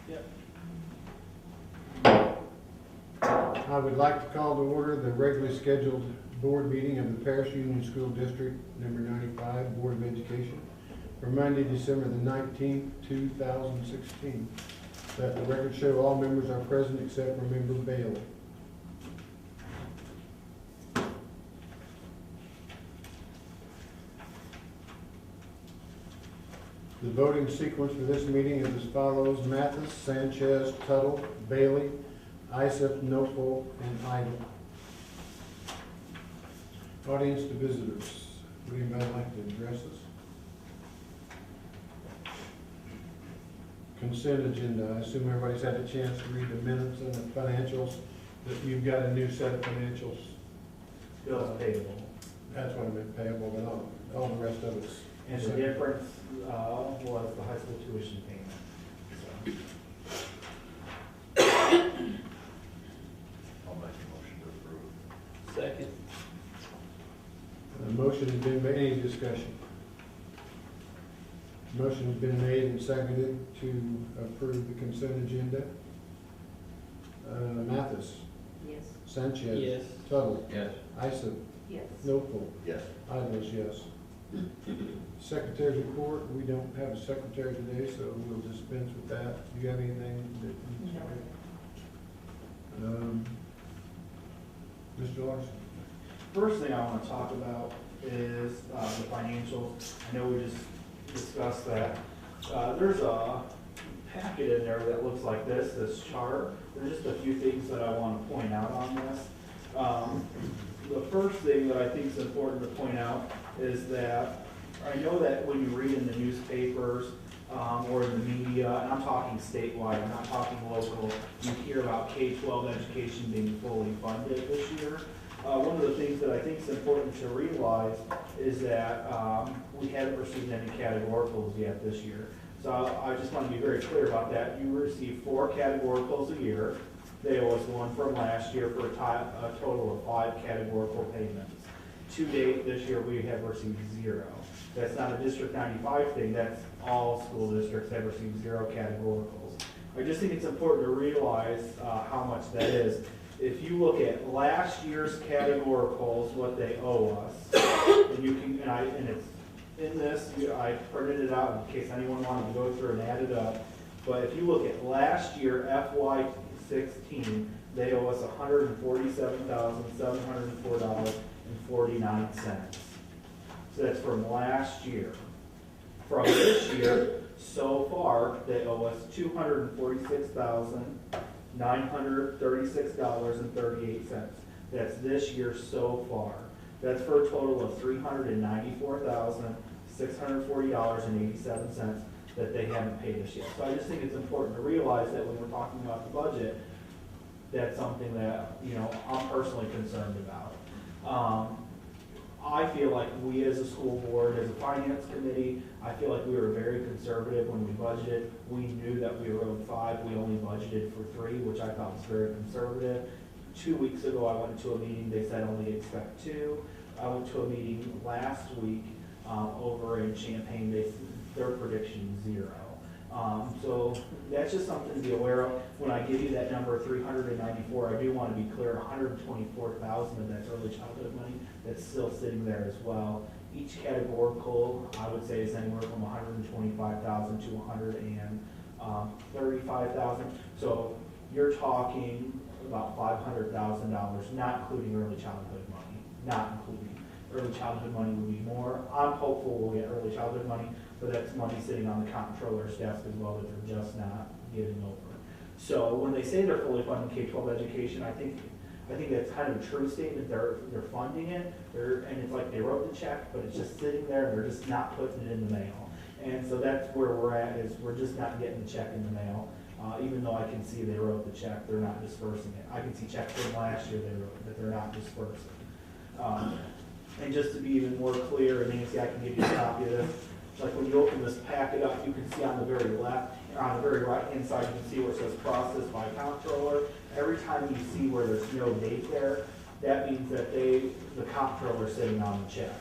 Yep. I would like to call to order the regularly scheduled board meeting of the Paris Union School District Number 95 Board of Education for Monday, December the 19th, 2016. Let the record show all members are present except for Member Bailey. The voting sequence for this meeting is as follows: Mathis, Sanchez, Tuttle, Bailey, Isaac, Nopal, and Idle. Audience to visitors. Would anybody like to address us? Consent agenda. I assume everybody's had a chance to read the minutes and the financials, that you've got a new set of financials. Bills payable. That's what I meant, payable, but all the rest of it's. And the difference was the high school tuition payment. So, I'll make a motion to approve. Second. The motion has been made. Any discussion? Motion has been made and seconded to approve the consent agenda. Mathis, Yes. Sanchez. Yes. Tuttle. Yes. Isaac. Yes. Nopal. Yes. Idle is yes. Secretary's report. We don't have a secretary today, so we'll dispense with that. Do you have anything that? No. Mr. Larson? first thing I want to talk about is the financials. I know we just discussed that. There's a packet in there that looks like this chart. There's just a few things that I want to point out on this. The first thing that I think is important to point out is that I know that when you read in the newspapers or in the media, and I'm talking statewide, I'm not talking local, you hear about K-12 education being fully funded this year. One of the things that I think is important to realize is that we haven't received any categoricals yet this year. So I just want to be very clear about that. You receive 4 categoricals a year. There was one from last year for a total of 5 categorical payments. To date, this year, we have received 0. That's not a District 95 thing, that's all school districts have received 0 categoricals. I just think it's important to realize how much that is. If you look at last year's categoricals, what they owe us, and you can, and it's in this, I printed it out in case anyone wanted to go through and add it up. But if you look at last year, FY16, they owe us $147,704.49. So that's from last year. From this year, so far, they owe us $246,936.38. That's this year so far. That's for a total of $394,640.87 that they haven't paid us yet. So I just think it's important to realize that when we're talking about the budget, that's something that, you know, I'm personally concerned about. I feel like we as a school board, as a finance committee, I feel like we were very conservative when we budgeted. We knew that we were owed 5, we only budgeted for 3, which I thought was very conservative. 2 weeks ago, I went to a meeting, they said only expect 2. I went to a meeting last week over in Champaign, their prediction 0. So that's just something to be aware of. When I give you that number 394, I do want to be clear, 124,000 of that's early childhood money that's still sitting there as well. Each categorical, I would say, is anywhere from 125,000 to 135,000. So you're talking about $500,000, not including early childhood money, not including. Early childhood money would be more. I'm hopeful we'll get early childhood money, but that's money sitting on the comptroller's desk as well that they're just not giving over. So when they say they're fully funding K-12 education, I think that's kind of a true statement. They're funding it, and it's like they wrote the check, but it's just sitting there, and they're just not putting it in the mail. And so that's where we're at, is we're just not getting the check in the mail. Even though I can see they wrote the check, they're not dispersing it. I can see checks from last year they wrote that they're not dispersing. And just to be even more clear, and Nancy, I can give you a copy of this. Like when you open this packet up, you can see on the very left, or on the very right-hand side, you can see where it says processed by comptroller. Every time you see where there's no date there, that means that the comptroller is sitting on the check.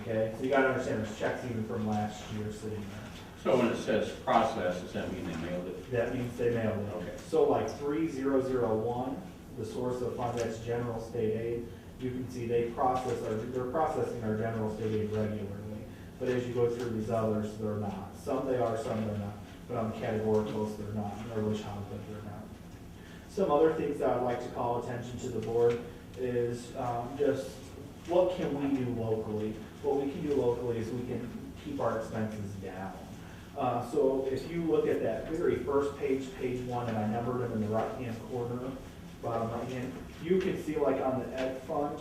Okay, so you got to understand there's checks even from last year sitting there. So when it says process, does that mean they mailed it? That means they mailed it. Okay. So like 3001, the source of fund, that's general state aid, you can see they're processing our general state aid regularly. But as you go through these others, they're not. Some they are, some they're not. But on categoricals, they're not. Early childhood, they're not. Some other things that I'd like to call attention to the board is just what can we do locally? What we can do locally is we can keep our expenses down. So if you look at that very first page, page 1, and I numbered them in the right-hand corner, bottom right-hand, you can see like on the ed fund,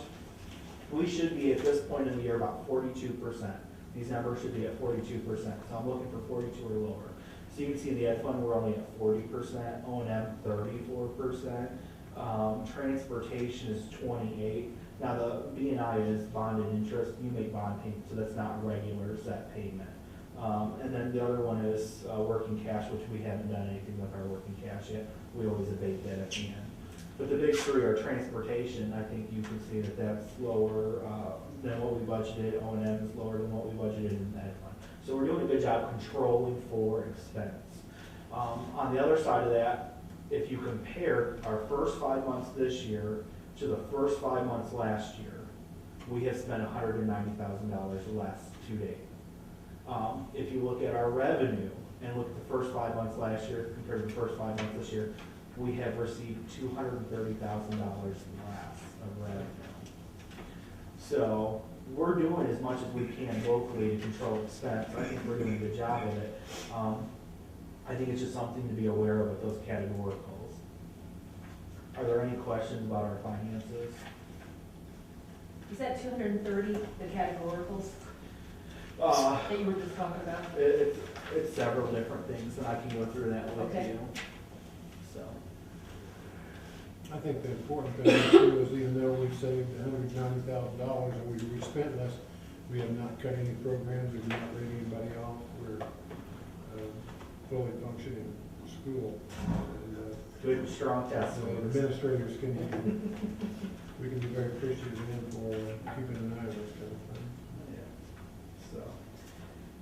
we should be at this point in the year about 42%. These numbers should be at 42%, so I'm looking for 42 or lower. So you can see in the ed fund, we're only at 40%, O&M 34%, transportation is 28%. Now the B&I is bond and interest, you make bond payments, so that's not regular set payment. And then the other one is working cash, which we haven't done anything with our working cash yet. We always abate that at the end. But the big three are transportation. I think you can see that that's lower than what we budgeted. O&M is lower than what we budgeted in that fund. So we're doing a good job controlling for expense. On the other side of that, if you compare our first 5 months this year to the first 5 months last year, we have spent $190,000 less to date. If you look at our revenue and look at the first 5 months last year compared to the first 5 months this year, we have received $230,000 less of revenue. So we're doing as much as we can locally to control expense. I think we're doing a good job of it. I think it's just something to be aware of with those categoricals. Are there any questions about our finances? Is that 230, the categoricals that you were just talking about? It's several different things, and I can go through that with Okay. you. So, I think the important thing too is even though we've saved $190,000 and we spent less, we have not cut any programs, we've not laid anybody off. We're fully functioning school. And, good, strong so testimony. administrators can, we can be very appreciative of them for keeping an eye on this kind of thing. Yeah. So,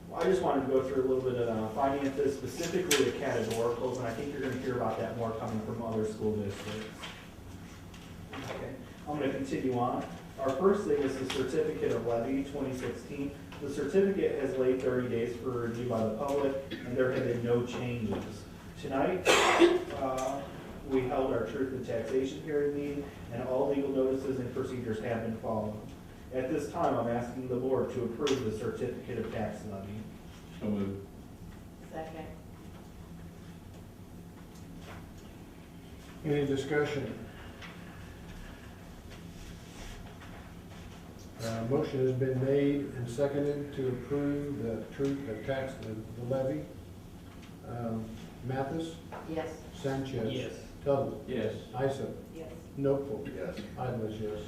well, I just wanted to go through a little bit of finances, specifically the categoricals, and I think you're going to hear about that more coming from other school districts. Okay, I'm going to continue on. Our first thing is the Certificate of Levy 2016. The certificate has laid 30 days for review by the public, and there have been no changes. Tonight, we held our Truth in Taxation hearing meeting, and all legal notices and procedures have been followed. At this time, I'm asking the board to approve the Certificate of Tax Levy. So moved. Second. Any discussion? Motion has been made and seconded to approve the truth of tax, the levy. Mathis, Yes. Sanchez. Yes. Tuttle, Yes. Isom, Yes. Notful, Yes. Idles, yes.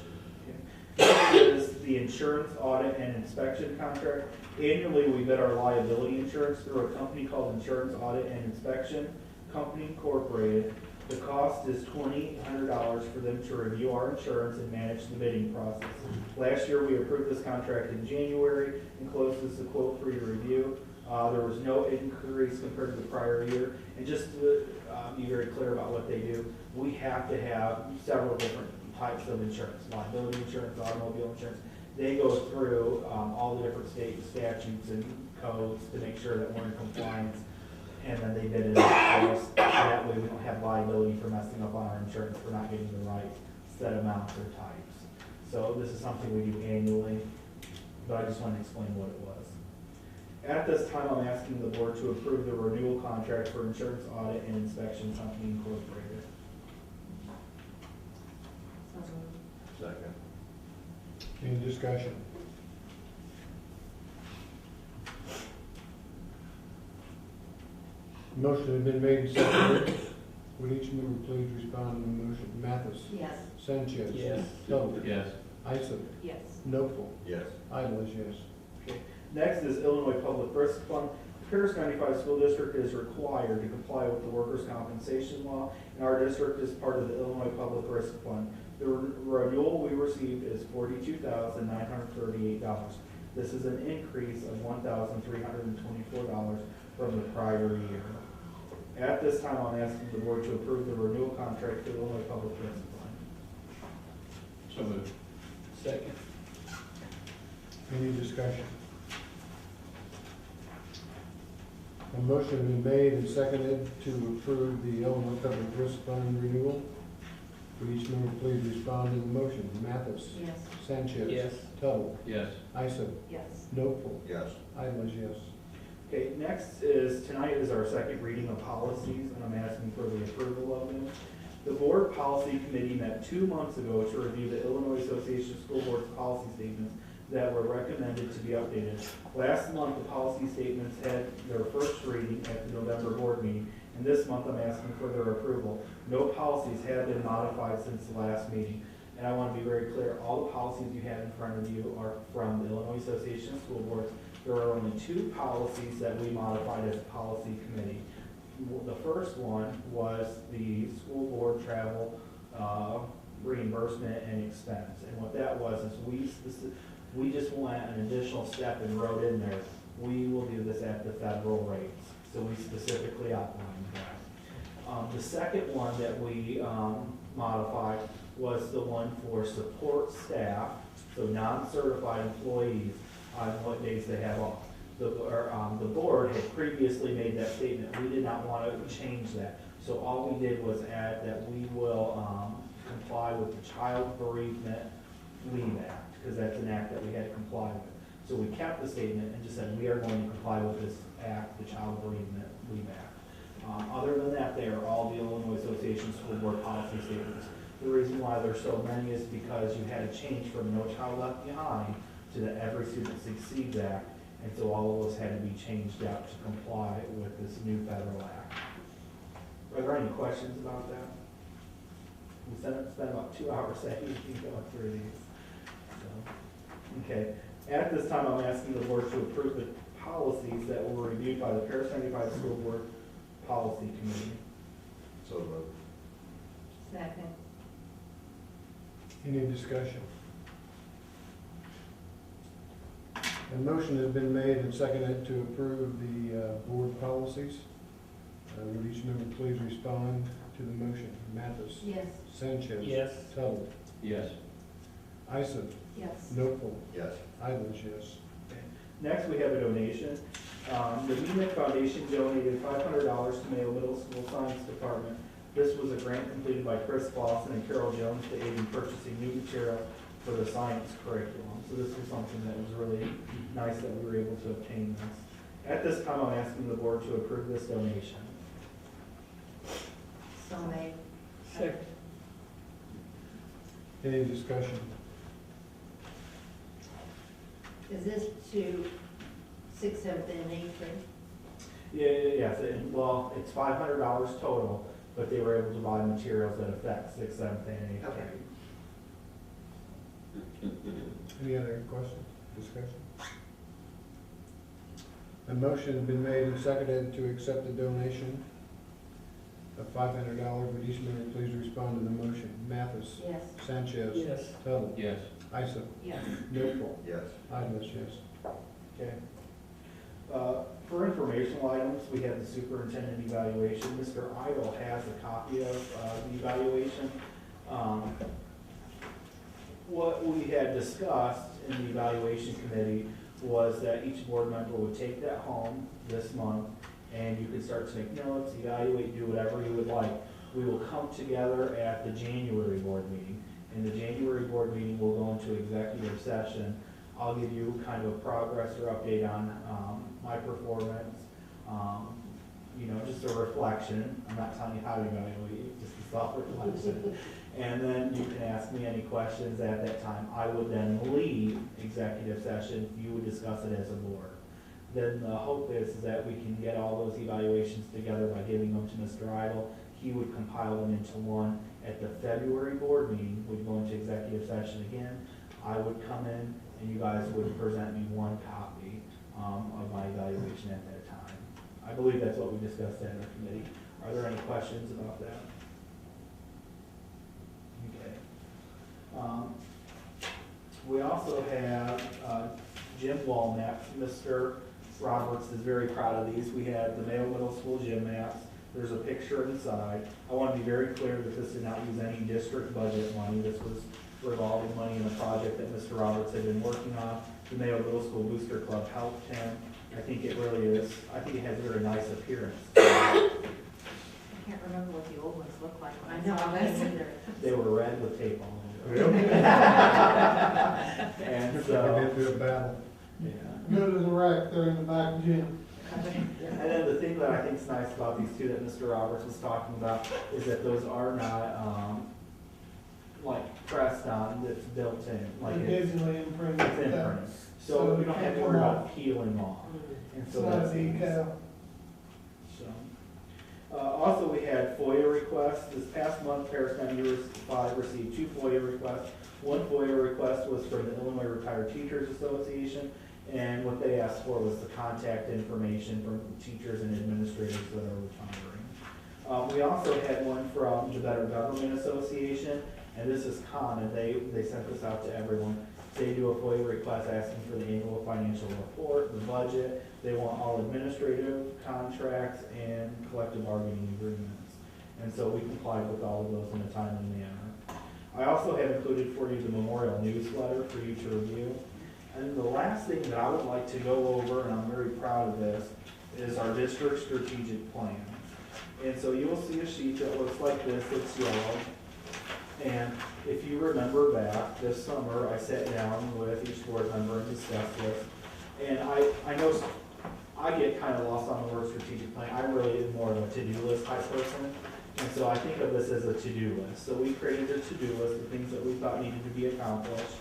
Next is the insurance audit and inspection contract. Annually, we bid our liability insurance through a company called Insurance Audit and Inspection Company Incorporated. The cost is $2,800 for them to review our insurance and manage the bidding process. Last year, we approved this contract in January and closed this quote for your review. There was no increase compared to the prior year. And just to be very clear about what they do, we have to have several different types of insurance, liability insurance, automobile insurance. They go through all the different state statutes and codes to make sure that we're in compliance, and then they bid it out for us. That way we don't have liability for messing up on our insurance, for not getting the right set amounts or types. So this is something we do annually, but I just want to explain what it was. At this time, I'm asking the board to approve the renewal contract for Insurance Audit and Inspection Company Incorporated. Second. Any discussion? Motion has been made and seconded. Would each member please respond to the motion? Mathis, Yes. Sanchez. Yes. Tuttle, Yes. Isom, Yes. Notful, Yes. Idles, yes. Okay. Next is Illinois Public Risk Fund. The Pierce 95 School District is required to comply with the workers' compensation law, and our district is part of the Illinois Public Risk Fund. The renewal we received is $42,938. This is an increase of $1,324 from the prior year. At this time, I'm asking the board to approve the renewal contract for the Illinois Public Transit Fund. So moved. Second. Any discussion? A motion has been made and seconded to approve the Illinois Public Risk Fund renewal. Would each member please respond to the motion? Mathis? Yes. Sanchez? Yes. Tuttle? Yes. Isom? Yes. Notful? Yes. Idle is yes. Okay, next is, tonight is our second reading of policies, and I'm asking for the approval of them. The Board Policy Committee met 2 months ago to review the Illinois Association of School Boards policy statements that were recommended to be updated. Last month, the policy statements had their first reading at the November board meeting, and this month I'm asking for their approval. No policies have been modified since the last meeting. And I want to be very clear, all the policies you have in front of you are from the Illinois Association of School Boards. There are only 2 policies that we modified as a policy committee. The first one was the school board travel reimbursement and expense. And what that was is we just went an additional step and wrote in there, we will do this at the federal rates. So we specifically outlined that. The second one that we modified was the one for support staff, so non-certified employees, on what days they have off. The board had previously made that statement. We did not want to change that. So all we did was add that we will comply with the Child Bereavement Leave Act, because that's an act that we had to comply with. So we kept the statement and just said, we are going to comply with this act, the Child Bereavement Leave Act. Other than that, they are all the Illinois Association of School Board policy statements. The reason why there's so many is because you had a change from No Child Left Behind to the Every Student Succeeds Act, and so all of those had to be changed out to comply with this new federal act. Are there any questions about that? We spent about 2 hours going through these. So, okay. At this time, I'm asking the board to approve the policies that were reviewed by the Paris 95 School Board Policy Committee. So moved. Second. Any discussion? A motion has been made and seconded to approve the board policies. Would each member please respond to the motion? Mathis? Yes. Sanchez? Yes. Tuttle? Yes. Isom? Yes. Notful? Yes. Idle is yes. Next, we have a donation. The MEMIC Foundation donated $500 to Mayo Middle School Science Department. This was a grant completed by Chris Clausen and Carol Jones to aid in purchasing new material for the science curriculum. So this was something that was really nice that we were able to obtain this. At this time, I'm asking the board to approve this donation. So made. Second. Any discussion? Is this to 6th, 7th, and 8th grade? Yes, well, it's $500 total, but they were able to buy materials that affect 6th, 7th, and 8th Okay. grade. Any other questions, discussion? A motion has been made and seconded to accept the donation of $500. Would each member please respond to the motion? Mathis? Yes. Sanchez? Yes. Tuttle? Yes. Isom? Yes. Notful? Yes. Idle is yes. Okay. For informational items, we have the superintendent evaluation. Mr. Idle has a copy of the evaluation. What we had discussed in the evaluation committee was that each board member would take that home this month, and you could start to make notes, evaluate, do whatever you would like. We will come together at the January board meeting. In the January board meeting, we'll go into executive session. I'll give you kind of a progress or update on my performance, just a reflection. I'm not telling you how to evaluate, just a self-reflection. And then you can ask me any questions at that time. I would then leave executive session. You would discuss it as a board. Then the hope is that we can get all those evaluations together by giving them to Mr. Idle. He would compile them into one. At the February board meeting, we'd go into executive session again. I would come in and you guys would present me one copy of my evaluation at that time. I believe that's what we discussed at our committee. Are there any questions about that? Okay. We also have Jim Walnut. Mr. Roberts is very proud of these. We had the Mayo Middle School gym maps. There's a picture inside. I want to be very clear that this did not use any district budget money. This was revolving money in a project that Mr. Roberts had been working on. The Mayo Middle School Booster Club helped him. I think it really is, I think it has a very nice appearance. I can't remember what the old ones looked like when I I know, saw that's- them either. They were red with tape on them. And Looks like so, I've been through a battle. yeah. Go to the rack there in the back gym. And then the thing that I think is nice about these two that Mr. Roberts was talking about is that those are not, like pressed on, that's built in, like it's Digitally imprinted. it's imprinted. So we don't have to worry about peeling off. And It's so not a that's nice. decal. So, also we had FOIA requests. This past month, Paris County 5 received 2 FOIA requests. One FOIA request was from the Illinois Retired Teachers Association, and what they asked for was the contact information from teachers and administrators that are retiring. We also had one from the Better Government Association, and this is common. They sent this out to everyone. They do a FOIA request asking for the annual financial report, the budget. They want all administrative contracts and collective bargaining agreements. And so we complied with all of those in a timely manner. I also have included for you the memorial newsletter for you to review. And the last thing that I would like to go over, and I'm very proud of this, is our district strategic plan. And so you will see a sheet that looks like this. It's yellow. And if you remember back this summer, I sat down with each board member and discussed this. And I know I get kind of lost on the word strategic plan. I really am more of a to-do list type person. And so I think of this as a to-do list. So we created a to-do list of things that we thought needed to be accomplished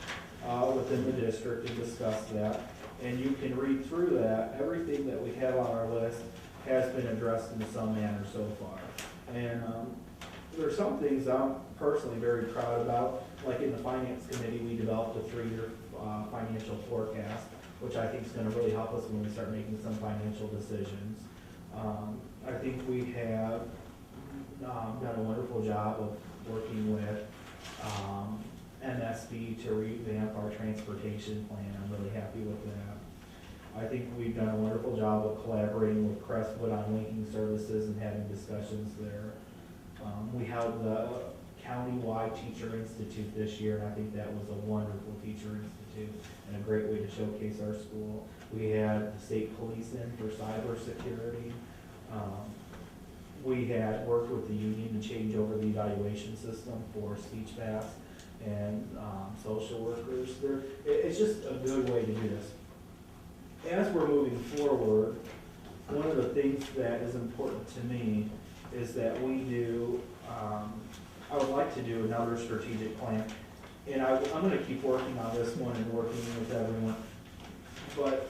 within the district and discussed that. And you can read through that. Everything that we have on our list has been addressed in some manner so far. And there are some things I'm personally very proud about. Like in the finance committee, we developed a 3-year financial forecast, which I think is going to really help us when we start making some financial decisions. I think we have done a wonderful job of working with MSD to revamp our transportation plan. I'm really happy with that. I think we've done a wonderful job of collaborating with Crestwood on linking services and having discussions there. We held the County-wide Teacher Institute this year, and I think that was a wonderful Teacher Institute and a great way to showcase our school. We had the state police in for cybersecurity. We had worked with the union to change over the evaluation system for speech paths and social workers. It's just a good way to do this. As we're moving forward, one of the things that is important to me is that we do, I would like to do another strategic plan. And I'm gonna keep working on this one and working with everyone. But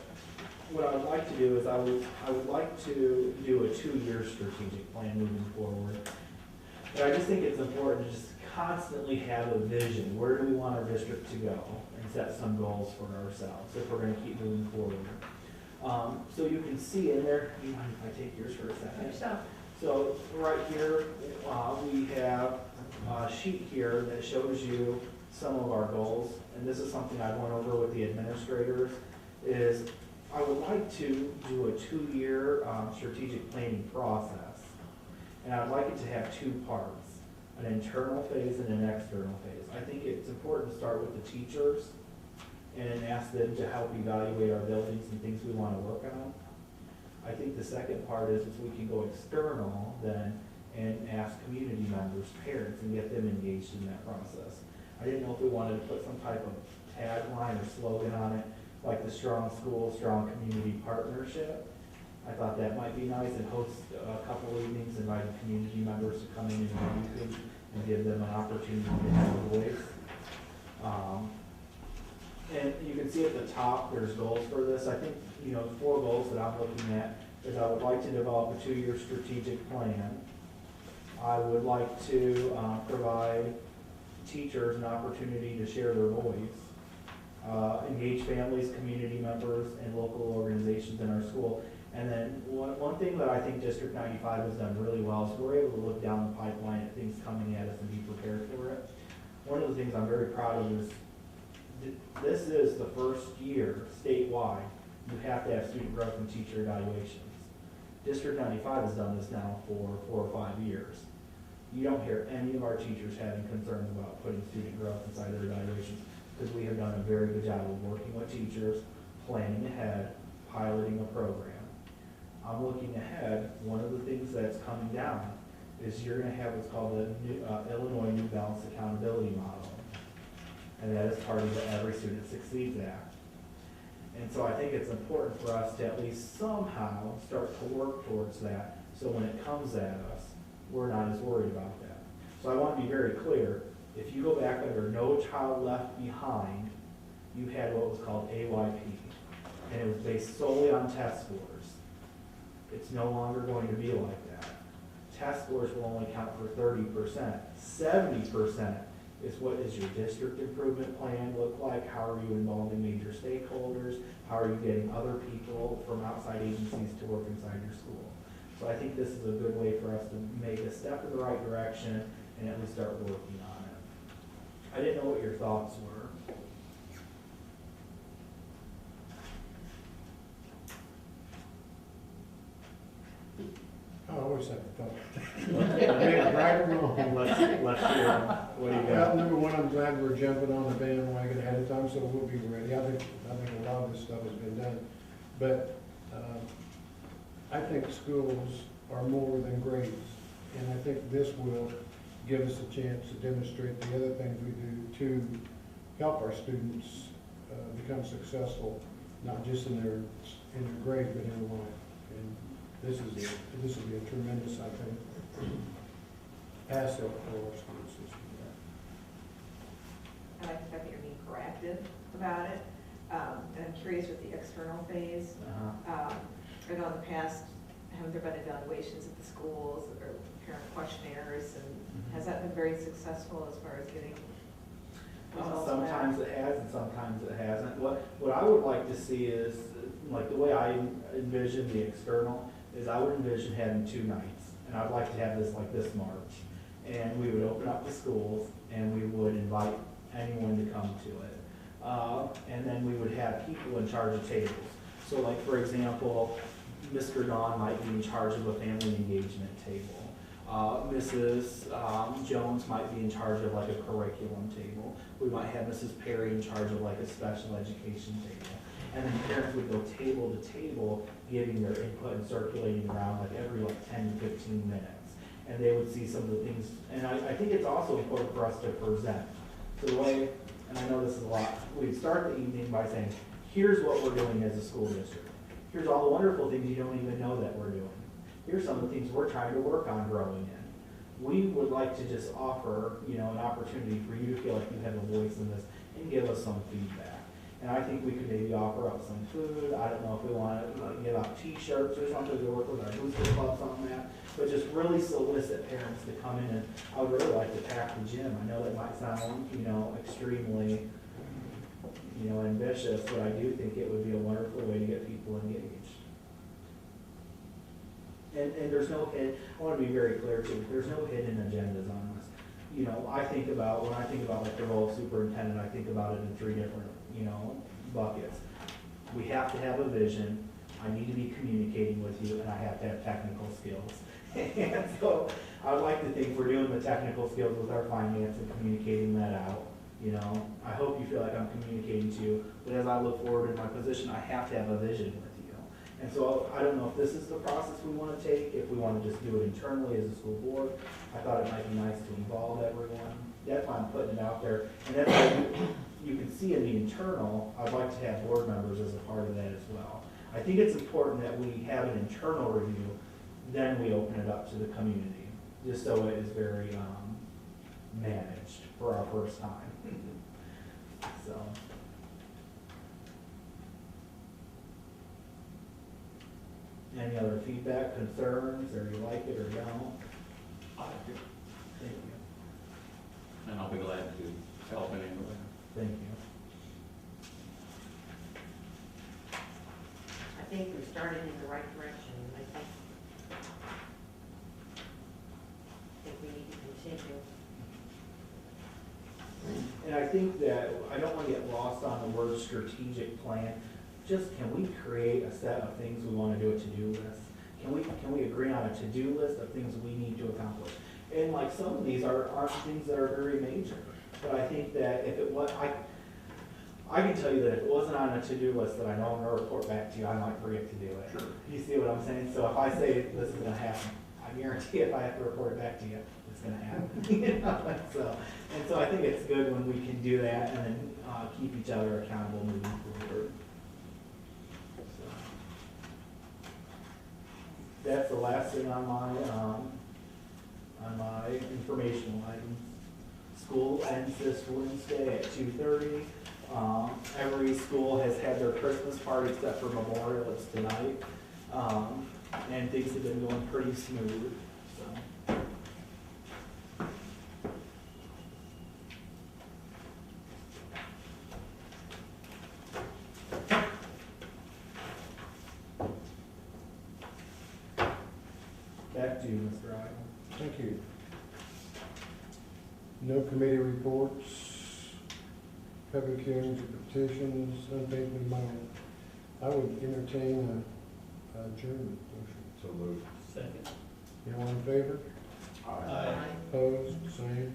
what I would like to do is I would like to do a 2-year strategic plan moving forward. But I just think it's important to just constantly have a vision. Where do we want our district to go? And set some goals for ourselves if we're gonna keep moving forward. So you can see in there, you mind if I take yours for a second? So right here, we have a sheet here that shows you some of our goals. And this is something I went over with the administrators, is I would like to do a 2-year strategic planning process. And I'd like it to have 2 parts, an internal phase and an external phase. I think it's important to start with the teachers and ask them to help evaluate our buildings and things we want to work on. I think the second part is we can go external then and ask community members, parents, and get them engaged in that process. I didn't know if we wanted to put some type of tagline or slogan on it, like the Strong School, Strong Community Partnership. I thought that might be nice, and host a couple evenings, inviting community members to come in and meet and give them an opportunity to have a voice. And you can see at the top, there's goals for this. I think, 4 goals that I'm looking at is I would like to develop a 2-year strategic plan. I would like to provide teachers an opportunity to share their voice, engage families, community members, and local organizations in our school. And then one thing that I think District 95 has done really well is we're able to look down the pipeline at things coming at us and be prepared for it. One of the things I'm very proud of is this is the first year statewide you have to have student growth and teacher evaluations. District 95 has done this now for 4 or 5 years. You don't hear any of our teachers having concerns about putting student growth inside their evaluations, because we have done a very good job of working with teachers, planning ahead, piloting a program. I'm looking ahead, one of the things that's coming down is you're gonna have what's called the Illinois New Balance Accountability Model. And that is part of the Every Student Succeeds Act. And so I think it's important for us to at least somehow start to work towards that, so when it comes at us, we're not as worried about that. So I want to be very clear, if you go back under No Child Left Behind, you had what was called AYP, and it was based solely on test scores. It's no longer going to be like that. Test scores will only count for 30%. 70% is what is your district improvement plan look like? How are you involving major stakeholders? How are you getting other people from outside agencies to work inside your school? So I think this is a good way for us to make a step in the right direction and at least start working on it. I didn't know what your thoughts were. I always have a thought. Right or wrong. Let's hear, what do you Well, got? number one, I'm glad we're jumping on the bandwagon ahead of time, so we'll be ready. I think a lot of this stuff has been done. But, I think schools are more than grades. And I think this will give us a chance to demonstrate the other things we do to help our students, become successful, not just in their grades, but in life. And this will be a tremendous, I think, asset for our school system. I like the fact that you're being proactive about it. And I'm curious with the external phase. I know in the past, haven't there been evaluations at the schools or parent questionnaires? And has that been very successful as far as getting results back? Sometimes it has and sometimes it hasn't. What I would like to see is, like the way I envision the external, is I would envision having 2 nights. And I'd like to have this like this March. And we would open up the schools and we would invite anyone to come to it. And then we would have people in charge of tables. So like, for example, Mr. Don might be in charge of a family engagement table. Mrs. Jones might be in charge of like a curriculum table. We might have Mrs. Perry in charge of like a special education table. And then parents would go table to table, giving their input and circulating around like every like 10 to 15 minutes. And they would see some of the things, and I think it's also important for us to present. So the way, and I know this is a lot, we'd start the evening by saying, here's what we're doing as a school district. Here's all the wonderful things you don't even know that we're doing. Here's some of the things we're trying to work on growing in. We would like to just offer, an opportunity for you to feel like you have a voice in this and give us some feedback. And I think we could maybe offer up some food. I don't know if we want to give out T-shirts or something to work with our booster clubs on that. But just really solicit parents to come in, and I would really like to pack the gym. I know that might sound, extremely, ambitious, but I do think it would be a wonderful way to get people engaged. And there's no I want to be very clear too, there's no hidden agendas on this. When I think about like the role of superintendent, I think about it in 3 different, buckets. We have to have a vision, I need to be communicating with you, and I have to have technical skills. And so I'd like to think we're doing the technical skills with our finance and communicating that out. I hope you feel like I'm communicating to you, but as I look forward in my position, I have to have a vision with you. And so I don't know if this is the process we want to take, if we want to just do it internally as a school board. I thought it might be nice to involve everyone. That's why I'm putting it out there. And that's why you can see in the internal, I'd like to have board members as a part of that as well. I think it's important that we have an internal review, then we open it up to the community, just so it is very managed for our first time. So. Any other feedback, concerns, or you like it or don't? I like it, Thank you. and I'll be glad to help in any way. Thank you. I think we're starting in the right direction. I think we need to continue. And I think that, I don't want to get lost on the word strategic plan. just, can we create a set of things we wanna do, a to-do list? Can we agree on a to-do list of things we need to accomplish? And like, some of these aren't things that are very major, but I think that if it was, I can tell you that if it wasn't on a to-do list that I know I'm gonna report back to you, I might forget to do it. Sure. You see what I'm saying? So if I say this is gonna happen, I guarantee if I have to report it back to you, it's gonna happen. You know, and so I think it's good when we can do that and then, keep each other accountable moving forward. So, that's the last thing on my informational items. School ends this Wednesday at 2:30. Every school has had their Christmas party except for Memorial, it's tonight. And things have been going pretty smooth, so. Back to you, Mr. Idle. Thank you. No committee reports, public hearings or petitions, unpaid amount. I would entertain a adjournment motion. So moved. Second. All in favor? Aye. Opposed? Same.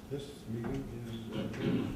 This meeting is adjourned.